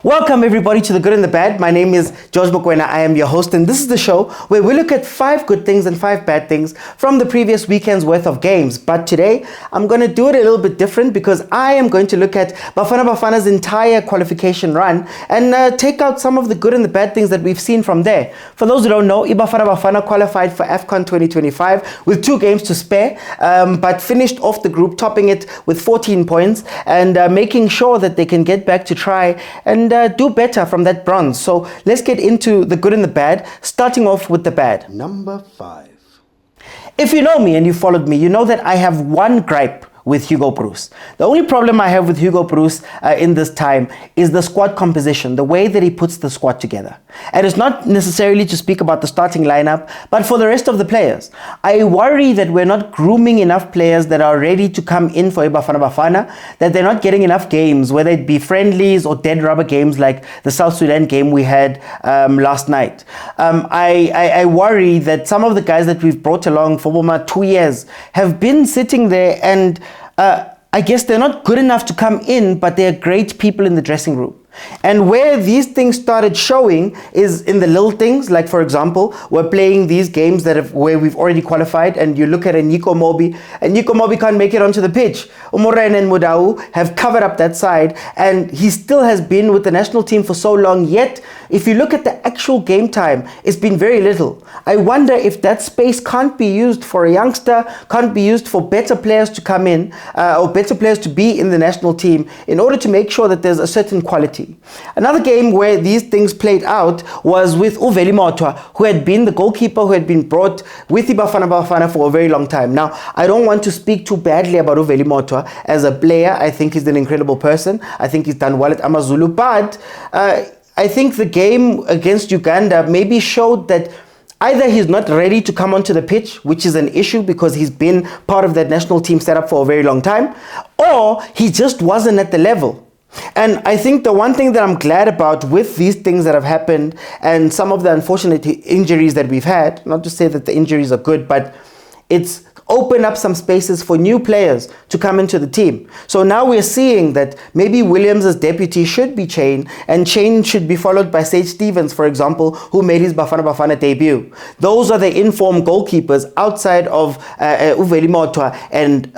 Welcome everybody to The Good and the Bad. My name is George Mokwena. I am your host, and this is the show where we look at 5 good things and 5 bad things from the previous weekend's worth of games. But today, I'm going to do it a little bit different because I am going to look at Bafana Bafana's entire qualification run and take out some of the good and the bad things that we've seen from there. For those who don't know, Bafana Bafana qualified for AFCON 2025 with 2 games to spare, but finished off the group, topping it with 14 points and making sure that they can get back to try and do better from that bronze. So let's get into the good and the bad, starting off with the bad. Number 5. If you know me and you followed me, you know that I have one gripe with Hugo Broos. The only problem I have with Hugo Broos in this time is the squad composition, the way that he puts the squad together. And it's not necessarily to speak about the starting lineup, but for the rest of the players. I worry that we're not grooming enough players that are ready to come in for Bafana Bafana, that they're not getting enough games, whether it be friendlies or dead rubber games like the South Sudan game we had last night. I worry that some of the guys that we've brought along for about 2 years have been sitting there and I guess they're not good enough to come in, but they're great people in the dressing room. And where these things started showing is in the little things, like for example, we're playing these games where we've already qualified, and you look at a Nico Mobi, and Nico Mobi can't make it onto the pitch. Umorena and Mudau have covered up that side, and he still has been with the national team for so long, yet if you look at the actual game time, it's been very little. I wonder if that space can't be used for a youngster, can't be used for better players to come in, or better players to be in the national team in order to make sure that there's a certain quality. Another game where these things played out was with Uveli Motwa, who had been the goalkeeper who had been brought with the Bafana Bafana for a very long time. Now, I don't want to speak too badly about Uveli Motwa as a player. I think he's an incredible person. I think he's done well at Amazulu, but I think the game against Uganda maybe showed that either he's not ready to come onto the pitch, which is an issue because he's been part of that national team setup for a very long time, or he just wasn't at the level. And I think the one thing that I'm glad about with these things that have happened and some of the unfortunate injuries that we've had, not to say that the injuries are good, but it's open up some spaces for new players to come into the team. So now we're seeing that maybe Williams' deputy should be Chain, and Chain should be followed by Sage Stevens, for example, who made his Bafana Bafana debut. Those are the informed goalkeepers outside of Uveli Motwa and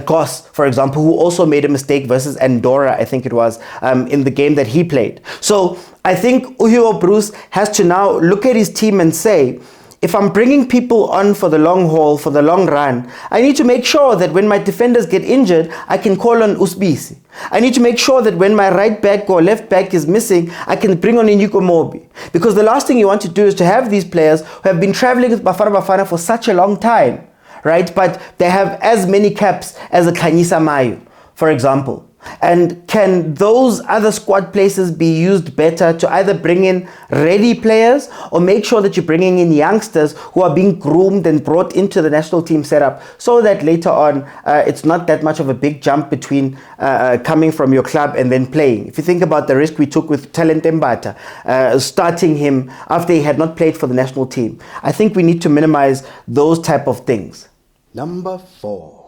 Goss, for example, who also made a mistake versus Andorra, I think it was, in the game that he played. So I think Hugo Broos has to now look at his team and say, if I'm bringing people on for the long haul, for the long run, I need to make sure that when my defenders get injured, I can call on Usbisi. I need to make sure that when my right back or left back is missing, I can bring on Inyuko Mobi. Because the last thing you want to do is to have these players who have been traveling with Bafana Bafana for such a long time, right? But they have as many caps as a Khanye Mayu, for example. And can those other squad places be used better to either bring in ready players or make sure that you're bringing in youngsters who are being groomed and brought into the national team setup so that later on it's not that much of a big jump between coming from your club and then playing. If you think about the risk we took with Talent Mbata, starting him after he had not played for the national team, I think we need to minimize those type of things. Number 4.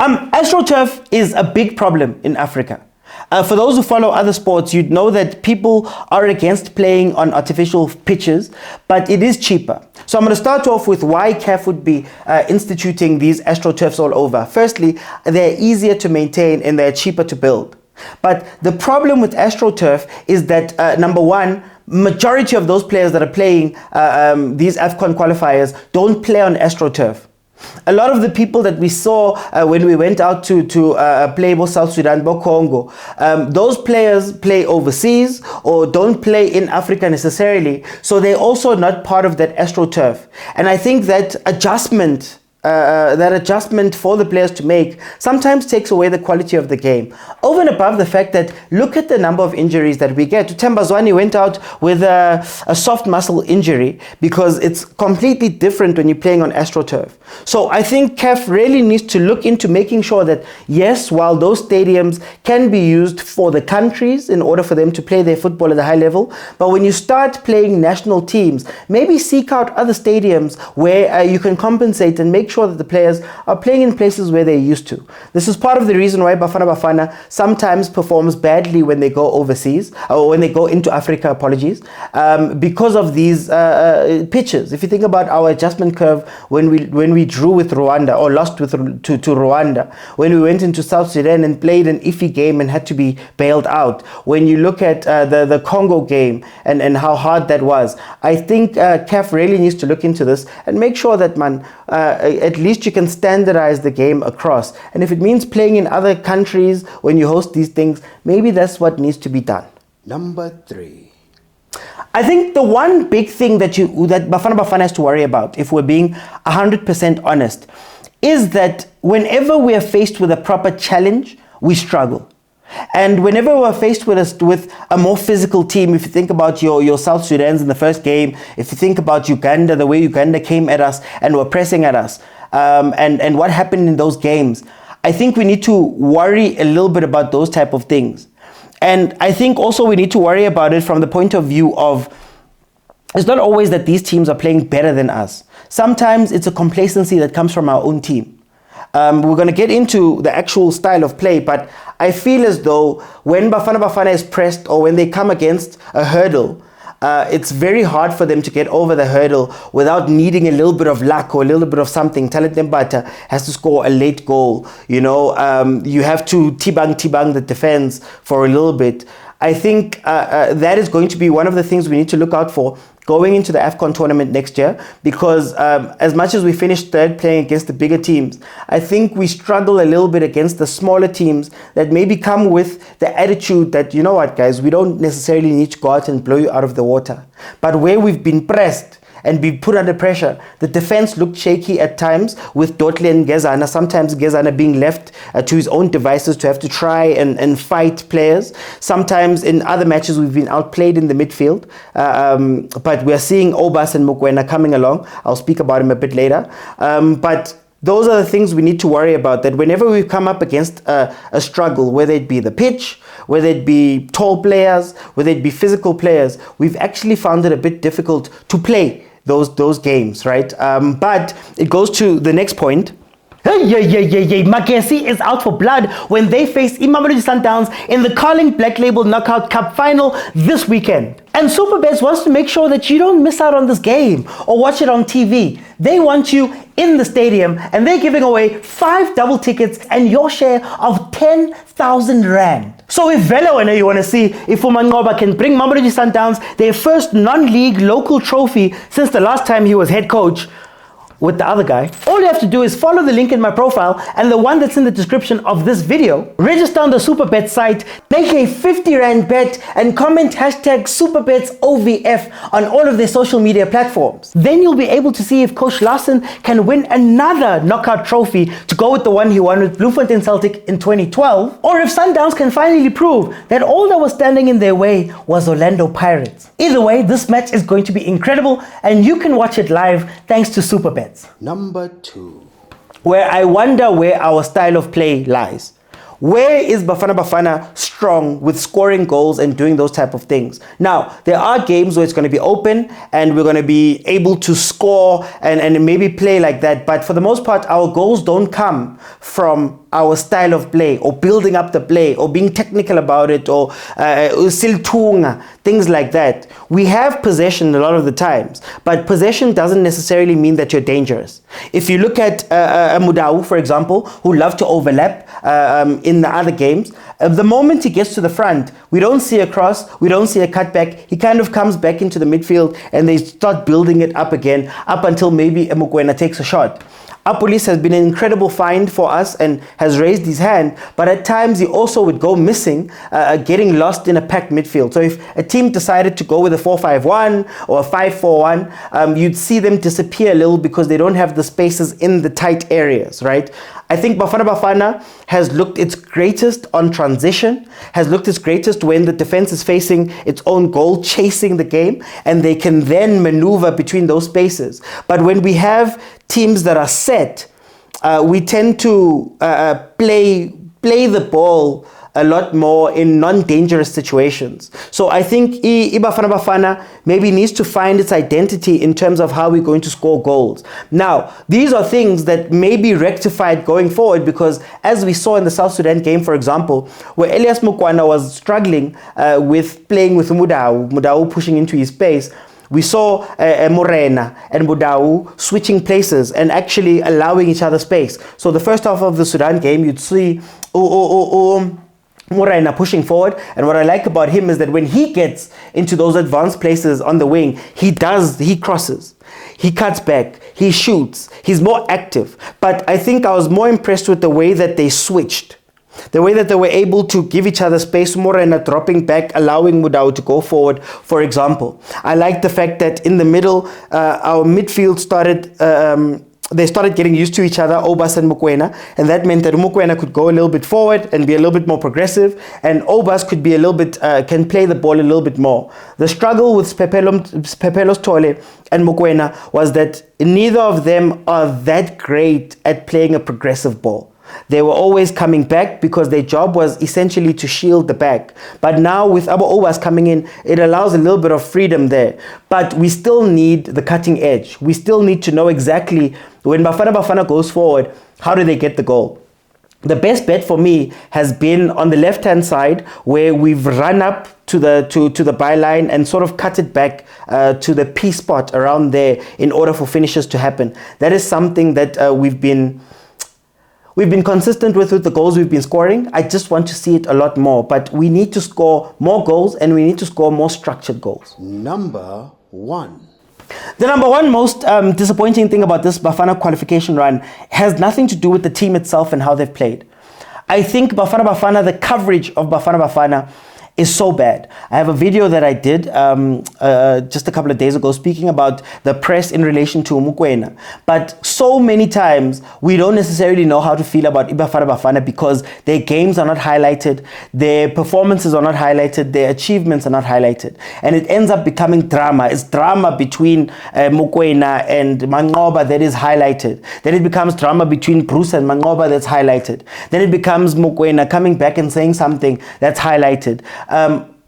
AstroTurf is a big problem in Africa. For those who follow other sports, you'd know that people are against playing on artificial pitches, but it is cheaper. So I'm going to start off with why CAF would be instituting these AstroTurfs all over. Firstly, they're easier to maintain and they're cheaper to build. But the problem with AstroTurf is that, number one, majority of those players that are playing these AFCON qualifiers don't play on AstroTurf. A lot of the people that we saw when we went out to play both South Sudan, both Congo, those players play overseas or don't play in Africa necessarily. So they're also not part of that AstroTurf. And I think that adjustment for the players to make sometimes takes away the quality of the game. Over and above the fact that look at the number of injuries that we get. Tembazwani went out with a soft muscle injury because it's completely different when you're playing on AstroTurf. So I think CAF really needs to look into making sure that yes, while those stadiums can be used for the countries in order for them to play their football at a high level, but when you start playing national teams, maybe seek out other stadiums where you can compensate and make sure that the players are playing in places where they're used to. This is part of the reason why Bafana Bafana sometimes performs badly when they go overseas, or when they go into Africa, apologies, because of these pitches. If you think about our adjustment curve when we drew with Rwanda, or lost to Rwanda, when we went into South Sudan and played an iffy game and had to be bailed out, when you look at the Congo game and how hard that was, I think CAF really needs to look into this and make sure that, man, at least you can standardize the game across. And if it means playing in other countries when you host these things, maybe that's what needs to be done. Number 3. I think the one big thing that Bafana Bafana has to worry about, if we're being 100% honest, is that whenever we are faced with a proper challenge, we struggle. And whenever we're faced with a more physical team, if you think about your South Sudans in the first game, if you think about Uganda, the way Uganda came at us and were pressing at us, and what happened in those games, I think we need to worry a little bit about those type of things. And I think also we need to worry about it from the point of view of, it's not always that these teams are playing better than us. Sometimes it's a complacency that comes from our own team. We're going to get into the actual style of play, but I feel as though when Bafana Bafana is pressed, or when they come against a hurdle, it's very hard for them to get over the hurdle without needing a little bit of luck or a little bit of something. Talet Mbata has to score a late goal. You have to tibang the defense for a little bit. I think that is going to be one of the things we need to look out for going into the AFCON tournament next year, because as much as we finished third playing against the bigger teams, I think we struggle a little bit against the smaller teams that maybe come with the attitude that, you know what, guys, we don't necessarily need to go out and blow you out of the water. But where we've been pressed and be put under pressure, the defense looked shaky at times with Dotle and Gezana. Sometimes Gezana being left to his own devices to have to try and fight players. Sometimes in other matches we've been outplayed in the midfield, but we're seeing Obas and Mokwena coming along. I'll speak about him a bit later, but those are the things we need to worry about, that whenever we come up against a struggle, whether it be the pitch, whether it be tall players, whether it be physical players, we've actually found it a bit difficult to play those games, right? But it goes to the next point. Makesi is out for blood when they face Mamelodi Sundowns in the Carling Black Label Knockout Cup final this weekend. And Superbets wants to make sure that you don't miss out on this game or watch it on TV. They want you in the stadium, and they're giving away 5 double tickets and your share of 10,000 Rand. So if Velo, I know you want to see if Umangoba can bring Mamelodi Sundowns their first non-league local trophy since the last time he was head coach with the other guy, all you have to do is follow the link in my profile and the one that's in the description of this video. Register on the Superbet site, make a 50 Rand bet, and comment hashtag SuperbetsOVF on all of their social media platforms. Then you'll be able to see if Coach Larson can win another knockout trophy to go with the one he won with Bloemfontein Celtic in 2012, or if Sundowns can finally prove that all that was standing in their way was Orlando Pirates. Either way, this match is going to be incredible, and you can watch it live thanks to Superbet. Number 2. Where I wonder where our style of play lies. Where is Bafana Bafana strong with scoring goals and doing those type of things? Now, there are games where it's going to be open and we're going to be able to score and maybe play like that. But for the most part, our goals don't come from our style of play or building up the play or being technical about it or siltunga, things like that. We have possession a lot of the times, but possession doesn't necessarily mean that you're dangerous. If you look at Mudau, for example, who love to overlap in the other games, the moment he gets to the front, we don't see a cross, we don't see a cutback. He kind of comes back into the midfield and they start building it up again, up until maybe Mokwena takes a shot. Apolis has been an incredible find for us and has raised his hand, but at times he also would go missing, getting lost in a packed midfield. So if a team decided to go with a 4-5-1 or a 5-4-1, you'd see them disappear a little because they don't have the spaces in the tight areas, right? I think Bafana Bafana has looked its greatest on transition, has looked its greatest when the defense is facing its own goal, chasing the game, and they can then maneuver between those spaces. But when we have teams that are set, we tend to play the ball a lot more in non-dangerous situations. So I think Bafana Bafana maybe needs to find its identity in terms of how we're going to score goals. Now, these are things that may be rectified going forward, because as we saw in the South Sudan game, for example, where Elias Mokwena was struggling with playing with Motaung pushing into his space, we saw Morena and Motaung switching places and actually allowing each other space. So the first half of the Sudan game, you'd see Morena pushing forward, and what I like about him is that when he gets into those advanced places on the wing, he crosses, he cuts back, he shoots, he's more active. But I think I was more impressed with the way that they switched. The way that they were able to give each other space, Morena dropping back, allowing Motaung to go forward, for example. I like the fact that in the middle, our midfield started, they started getting used to each other, Obas and Mokwena, and that meant that Mokwena could go a little bit forward and be a little bit more progressive, and Obas could be a little bit, can play the ball a little bit more. The struggle with Pepelos Tole and Mokwena was that neither of them are that great at playing a progressive ball. They were always coming back because their job was essentially to shield the back. But now with Abo Obas coming in, it allows a little bit of freedom there. But we still need the cutting edge. We still need to know exactly when Bafana Bafana goes forward, how do they get the goal? The best bet for me has been on the left-hand side, where we've run up to the byline and sort of cut it back to the P spot around there in order for finishes to happen. That is something that we've been consistent with the goals we've been scoring. I just want to see it a lot more, but we need to score more goals and we need to score more structured goals. Number 1. The number one most disappointing thing about this Bafana qualification run has nothing to do with the team itself and how they've played. I think Bafana Bafana, the coverage of Bafana Bafana is so bad. I have a video that I did just a couple of days ago speaking about the press in relation to mokwena. But so many times we don't necessarily know how to feel about Bafana Bafana because their games are not highlighted, their performances are not highlighted, their achievements are not highlighted. And it ends up becoming drama. It's drama between Mokwena and Manqoba that is highlighted. Then it becomes drama between Bruce and Manqoba that's highlighted. Then it becomes Mokwena coming back and saying something that's highlighted.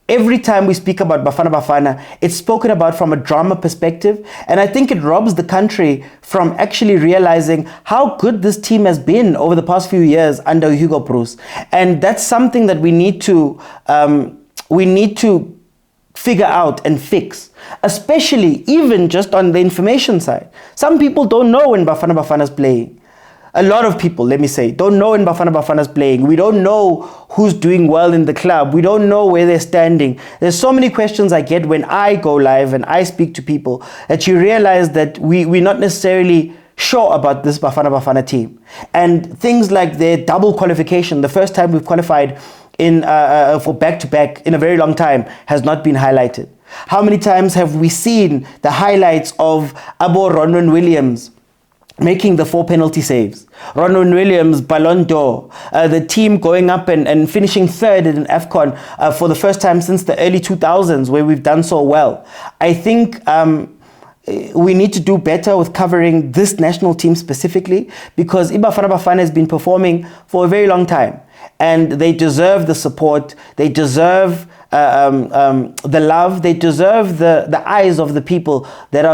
Every time we speak about Bafana Bafana, it's spoken about from a drama perspective, and I think it robs the country from actually realizing how good this team has been over the past few years under Hugo Bruce. And that's something that we need to figure out and fix, especially even just on the information side. Some people don't know when Bafana Bafana is playing. A lot of people, let me say, don't know when Bafana Bafana is playing. We don't know who's doing well in the club. We don't know where they're standing. There's so many questions I get when I go live and I speak to people that you realize that we're not necessarily sure about this Bafana Bafana team. And things like their double qualification, the first time we've qualified in for back-to-back in a very long time, has not been highlighted. How many times have we seen the highlights of Abo Ronwen Williams making the 4 penalty saves? Ronwen Williams, Ballon d'Or, the team going up and finishing third in AFCON for the first time since the early 2000s, where we've done so well. I think we need to do better with covering this national team specifically, because Bafana Bafana has been performing for a very long time, and they deserve the support, they deserve the love, they deserve the eyes of the people that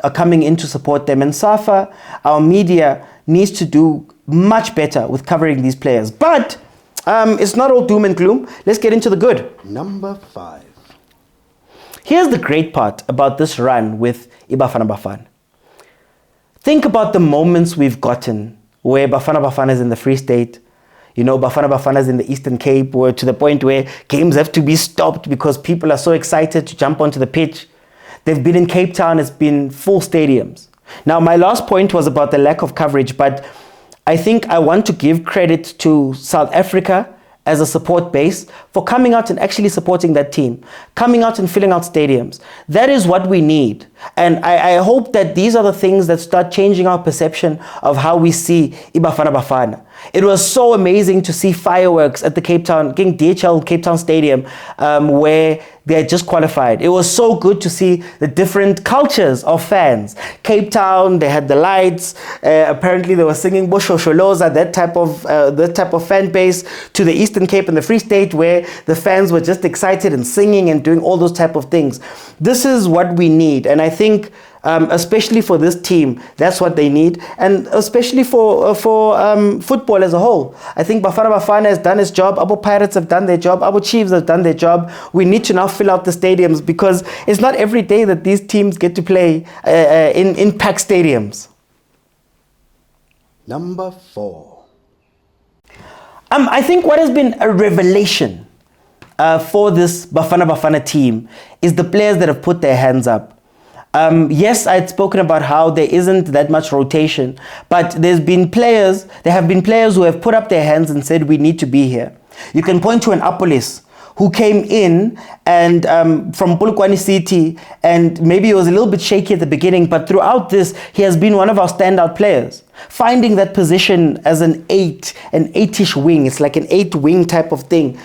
are coming in to support them. And SAFA, our media, needs to do much better with covering these players. But it's not all doom and gloom. Let's get into the good. Number 5. Here's the great part about this run with Bafana Bafana. Think about the moments we've gotten where Bafana Bafana is in the Free State. You know, Bafana Bafana is in the Eastern Cape, where to the point where games have to be stopped because people are so excited to jump onto the pitch. They've been in Cape Town, it's been full stadiums. Now, my last point was about the lack of coverage, but I think I want to give credit to South Africa as a support base for coming out and actually supporting that team, coming out and filling out stadiums. That is what we need. And I hope that these are the things that start changing our perception of how we see Bafana Bafana. It was so amazing to see fireworks at the King DHL Cape Town Stadium, where they had just qualified. It was so good to see the different cultures of fans. Cape Town, they had the lights. Apparently, they were singing Boshosholoza, that type of fan base, to the Eastern Cape and the Free State, where the fans were just excited and singing and doing all those type of things. This is what we need, and I think, especially for this team, that's what they need, and especially for football as a whole. I think Bafana Bafana has done its job. Abo Pirates have done their job. Abo Chiefs have done their job. We need to now fill out the stadiums, because it's not every day that these teams get to play in packed stadiums. Number 4. I think what has been a revelation for this Bafana Bafana team is the players that have put their hands up. Yes, I'd spoken about how there isn't that much rotation, but there have been players who have put up their hands and said, we need to be here. You can point to an Apolis who came in and from Polokwane City, and maybe he was a little bit shaky at the beginning, but throughout this, he has been one of our standout players, finding that position as an 8-ish wing. It's like an 8 wing type of thing,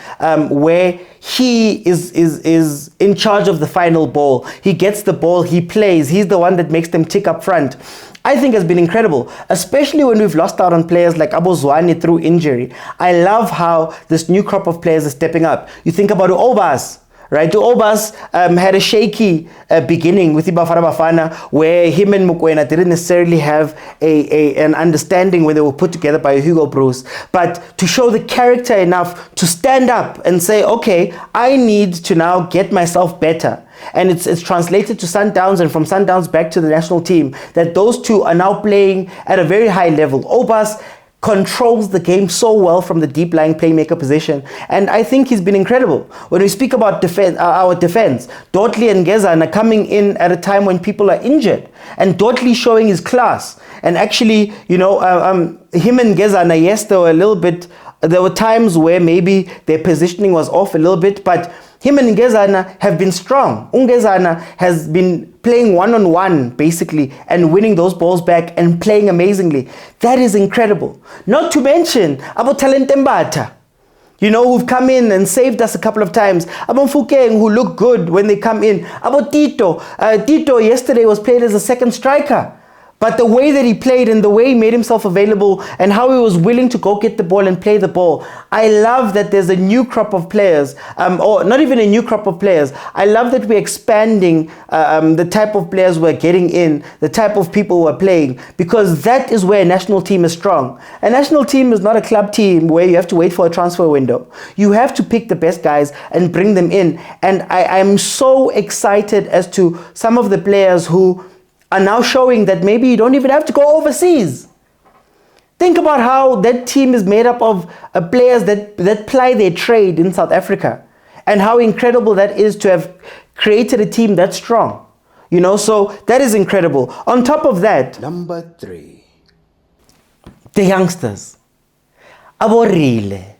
where he is in charge of the final ball. He gets the ball, he plays, he's the one that makes them tick up front. I think has been incredible, especially when we've lost out on players like Abo Zwane through injury. I love how this new crop of players is stepping up. You think about Obas, right? Obas had a shaky beginning with Bafana Bafana, where him and Mokwena didn't necessarily have an understanding when they were put together by Hugo Bruce. But to show the character enough to stand up and say, okay, I need to now get myself better. And it's translated to Sundowns, and from Sundowns back to the national team, that those two are now playing at a very high level. Obas controls the game so well from the deep lying playmaker position, and I think he's been incredible. When we speak about our defense, Dotli and Gezana are coming in at a time when people are injured, and Dotli showing his class. And actually, him and Gezana, yes, there were times where maybe their positioning was off a little bit, but him and Ngezana have been strong. Ungezana has been playing one-on-one, basically, and winning those balls back and playing amazingly. That is incredible. Not to mention Abo Talentembata, who've come in and saved us a couple of times. Abo Mfukeng, who look good when they come in. Abo Tito. Tito yesterday was played as a second striker. But the way that he played and the way he made himself available and how he was willing to go get the ball and play the ball. I love that there's a new crop of players, or not even a new crop of players. I love that we're expanding the type of players we're getting in, the type of people we're playing, because that is where a national team is strong. A national team is not a club team where you have to wait for a transfer window. You have to pick the best guys and bring them in. And I'm so excited as to some of the players who are now showing that maybe you don't even have to go overseas. Think about how that team is made up of players that ply their trade in South Africa, and how incredible that is to have created a team that's strong. So that is incredible. On top of that, Number 3. the youngsters, Abo Rile,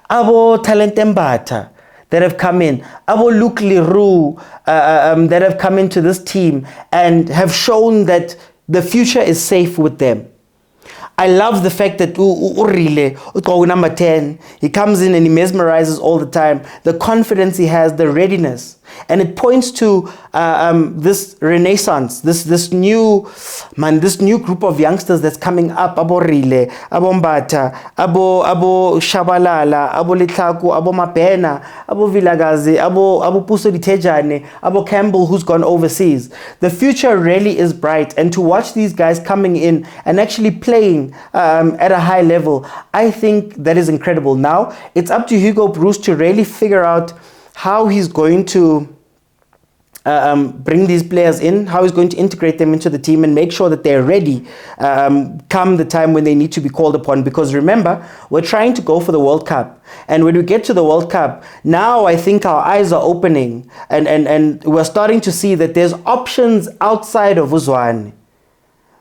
Abo Talentembata, that have come in, Abo Luke Leroux, that have come into this team and have shown that the future is safe with them. I love the fact that Urile, number 10, he comes in and he mesmerizes all the time. The confidence he has, the readiness. And it points to this renaissance, this new group of youngsters that's coming up. Abo Rile, Abo Mbata, Abo Shabalala, Abo Litlaku, Abo Mapena, Abo Vilakazi, Abo Puso Ditejane, Abo Campbell, who's gone overseas. The future really is bright, and to watch these guys coming in and actually playing at a high level, I think that is incredible. Now it's up to Hugo Bruce to really figure out how he's going to bring these players in, how he's going to integrate them into the team and make sure that they're ready come the time when they need to be called upon. Because remember, we're trying to go for the World Cup. And when we get to the World Cup, now I think our eyes are opening and we're starting to see that there's options outside of Uzwane.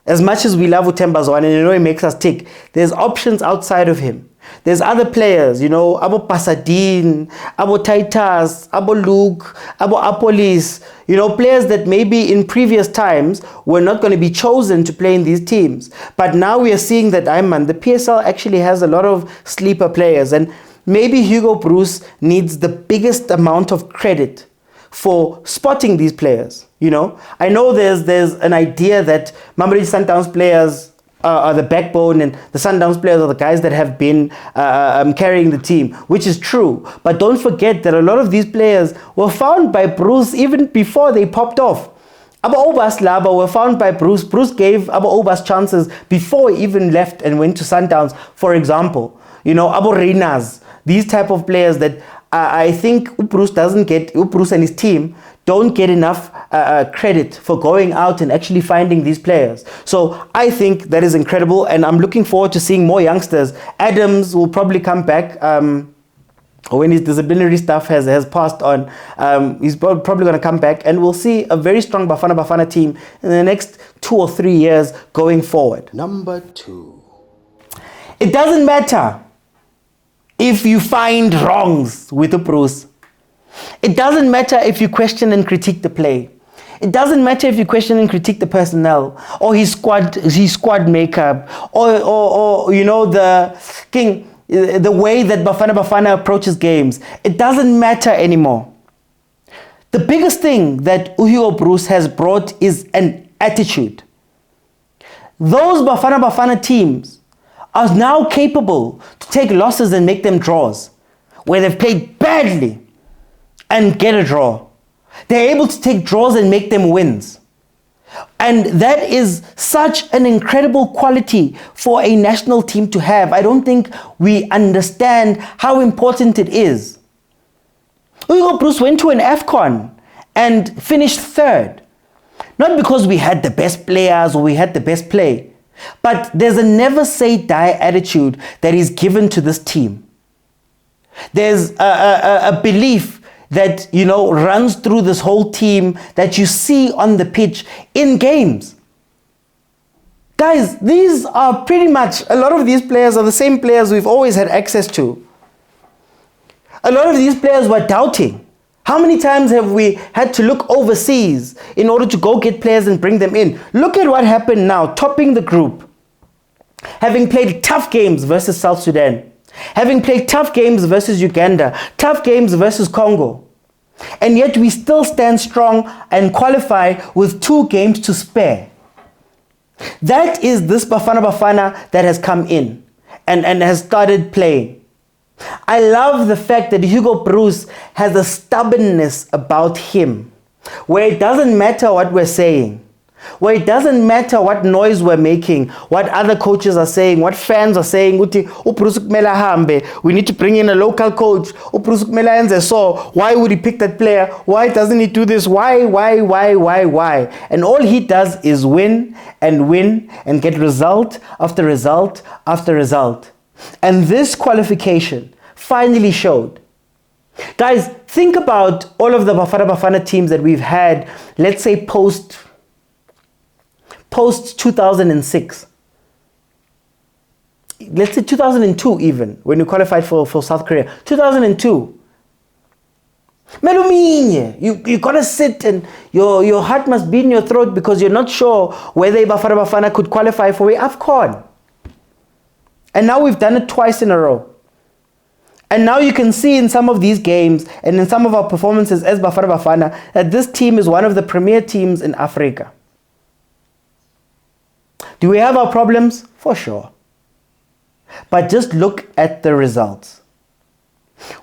As much as we love Utemba Zwane and he makes us tick, there's options outside of him. There's other players, Abo Pasadine, Abo Titus, Abo Luke, Abo Apolis, players that maybe in previous times were not going to be chosen to play in these teams. But now we are seeing that the PSL actually has a lot of sleeper players, and maybe Hugo Broos needs the biggest amount of credit for spotting these players. I know there's an idea that Mamelodi Sundowns players are the backbone, and the Sundowns players are the guys that have been carrying the team, which is true. But don't forget that a lot of these players were found by Bruce even before they popped off. Abo Obas Laba were found by Bruce. Bruce gave Abo Obas chances before he even left and went to Sundowns, for example. Abo Reinas, these type of players that I think Bruce doesn't get, Bruce and his team don't get enough credit for going out and actually finding these players. So I think that is incredible, and I'm looking forward to seeing more youngsters. Adams will probably come back when his disciplinary stuff has passed on. He's probably going to come back, and we'll see a very strong Bafana Bafana team in the next 2 or 3 years going forward. Number 2. It doesn't matter if you find wrongs with the Bruce. It doesn't matter if you question and critique the play. It doesn't matter if you question and critique the personnel or his squad makeup or the way that Bafana Bafana approaches games. It doesn't matter anymore. The biggest thing that Hugo Broos has brought is an attitude. Those Bafana Bafana teams are now capable to take losses and make them draws, where they've played badly and get a draw. They're able to take draws and make them wins. And that is such an incredible quality for a national team to have. I don't think we understand how important it is. Hugo Broos went to an AFCON and finished 3rd. Not because we had the best players or we had the best play, but there's a never say die attitude that is given to this team. There's a belief that, runs through this whole team that you see on the pitch in games. Guys, these are pretty much, a lot of these players are the same players we've always had access to. A lot of these players were doubting. How many times have we had to look overseas in order to go get players and bring them in? Look at what happened now, topping the group. Having played tough games versus South Sudan. Having played tough games versus Uganda, tough games versus Congo. And yet we still stand strong and qualify with 2 games to spare. That is this Bafana Bafana that has come in and has started playing. I love the fact that Hugo Broos has a stubbornness about him, where it doesn't matter what we're saying, where it doesn't matter what noise we're making, what other coaches are saying, what fans are saying. We need to bring in a local coach. So why would he pick that player? Why doesn't he do this? Why? And all he does is win and get result after result after result. And this qualification finally showed. Guys, think about all of the Bafana Bafana teams that we've had, let's say post 2006. Let's say 2002 even, when we qualified for South Korea. 2002. Meluminye, you gotta sit and your heart must beat in your throat because you're not sure whether Bafana Bafana could qualify for AFCON. And now we've done it twice in a row. And now you can see in some of these games and in some of our performances as Bafana Bafana that this team is one of the premier teams in Africa. Do we have our problems? For sure. But just look at the results.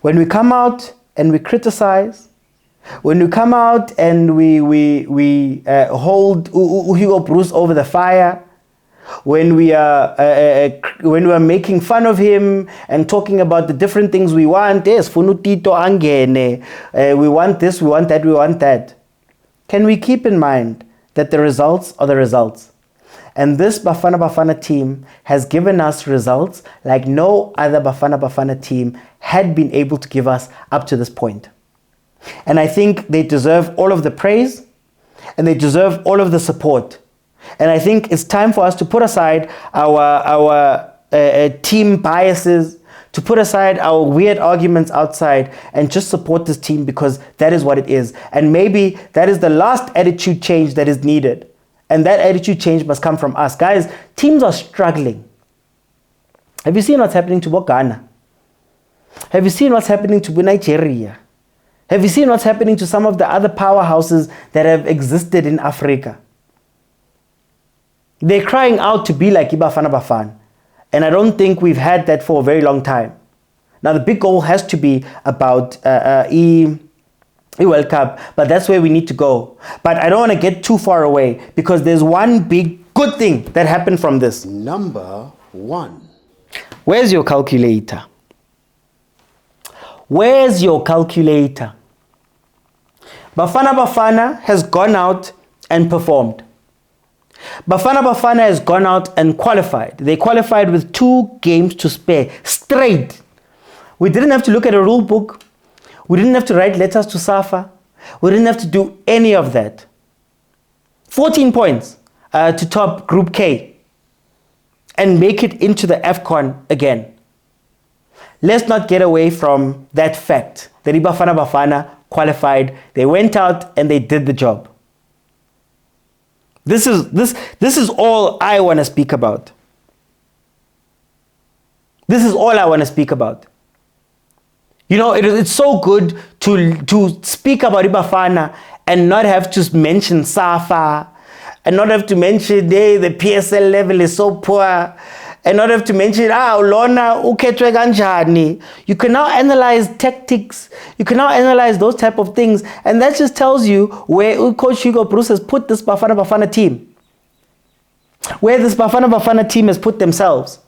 When we come out and we criticize, when we come out and we hold Hugo Broos over the fire, when we are making fun of him and talking about the different things we want, yes, funutito angene, we want this, we want that, we want that. Can we keep in mind that the results are the results? And this Bafana Bafana team has given us results like no other Bafana Bafana team had been able to give us up to this point. And I think they deserve all of the praise and they deserve all of the support. And I think it's time for us to put aside our team biases, to put aside our weird arguments outside and just support this team because that is what it is. And maybe that is the last attitude change that is needed. And that attitude change must come from us. Guys, teams are struggling. Have you seen what's happening to Ghana? Have you seen what's happening to Nigeria? Have you seen what's happening to some of the other powerhouses that have existed in Africa? They're crying out to be like Bafana Bafana. And I don't think we've had that for a very long time. Now, the big goal has to be about World Cup, but that's where we need to go. But I don't want to get too far away because there's one big good thing that happened from this. Number 1. Where's your calculator? Where's your calculator? Bafana Bafana has gone out and performed. Bafana Bafana has gone out and qualified. They qualified with 2 games to spare, straight. We didn't have to look at a rule book. We didn't have to write letters to SAFA. We didn't have to do any of that. 14 points to top Group K and make it into the AFCON again. Let's not get away from that fact that Bafana Bafana qualified. They went out and they did the job. This is all I want to speak about. This is all I want to speak about. You know, it's so good to speak about Bafana and not have to mention SAFA, and not have to mention the PSL level is so poor, and not have to mention Ulona ukhetwe kanjani. You can now analyze tactics. You can now analyze those type of things, and that just tells you where Coach Hugo Bruce has put this Bafana Bafana team. Where this Bafana Bafana team has put themselves.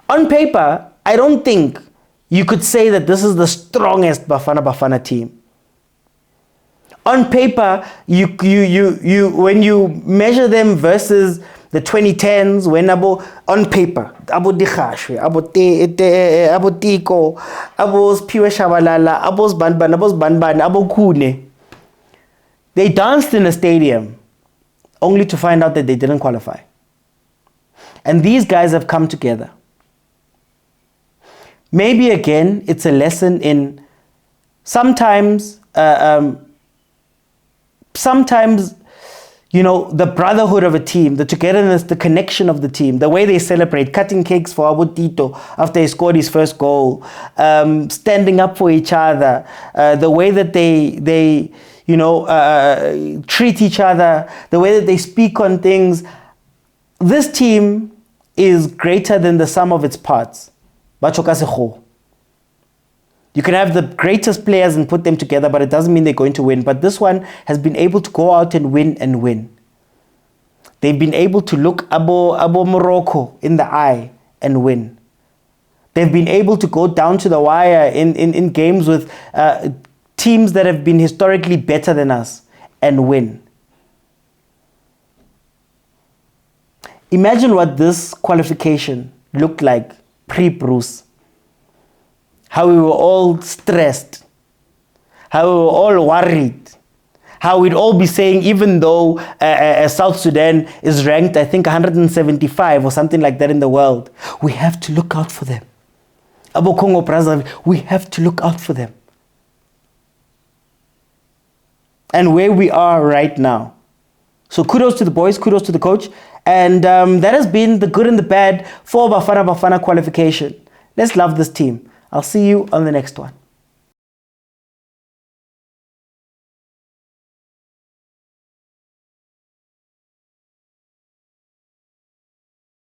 On paper, I don't think you could say that this is the strongest Bafana Bafana team. On paper, when you measure them versus the 2010s, when on paper, Abo Dikhashwe, Abo Tiko, Abos Piwe Shabalala, Abos Banban, Abo Kune, they danced in a stadium only to find out that they didn't qualify. And these guys have come together. Maybe again, it's a lesson in sometimes, you know, the brotherhood of a team, the togetherness, the connection of the team, the way they celebrate, cutting cakes for Abu Tito after he scored his first goal, standing up for each other, the way that they treat each other, the way that they speak on things. This team is greater than the sum of its parts. You can have the greatest players and put them together, but it doesn't mean they're going to win. But this one has been able to go out and win. They've been able to look Abo Morocco in the eye and win. They've been able to go down to the wire in games with teams that have been historically better than us and win. Imagine what this qualification looked like pre-Bruce. How we were all stressed, how we were all worried, how we'd all be saying, even though South Sudan is ranked, I think, 175 or something like that in the world, we have to look out for them. Abo Congo Brazzaville, we have to look out for them. And where we are right now. So kudos to the boys, kudos to the coach. And that has been the good and the bad for Bafana Bafana qualification. Let's love this team. I'll see you on the next one.